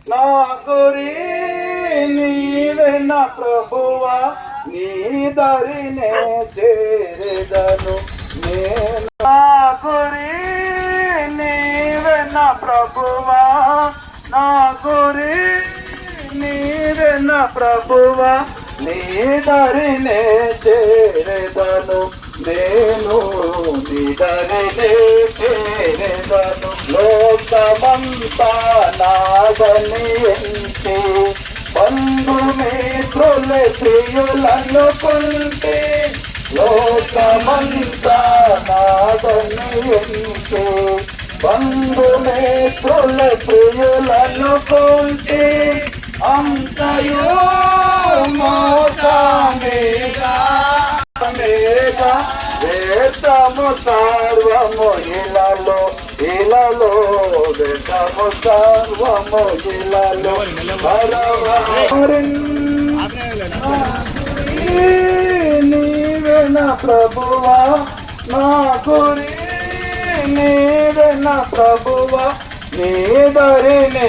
నా గురి నీవే నా ప్రభువా, నీ దరినే చేరెదను నేను. నా గురి నీవే నా ప్రభువా, నా గురి నీవే నా ప్రభువా, నీ దరినే చేరెదను నేను, నీ దరినే చేరెదను. లోకమంతా నాదని ఎంచి బంధుమిత్రుల ప్రియులనుకుంటే, లోకమంతా నాదని ఎంచి బంధుమిత్రుల ప్రియులనుకుంటే, అంతయో మోసమేగా వేదము సర్వము ఇలలో ఇలలో, వేదము సర్వము ఇలలో. నీవే నా ప్రభువా, నా గురి నీవే నా ప్రభువా, నీ దరినే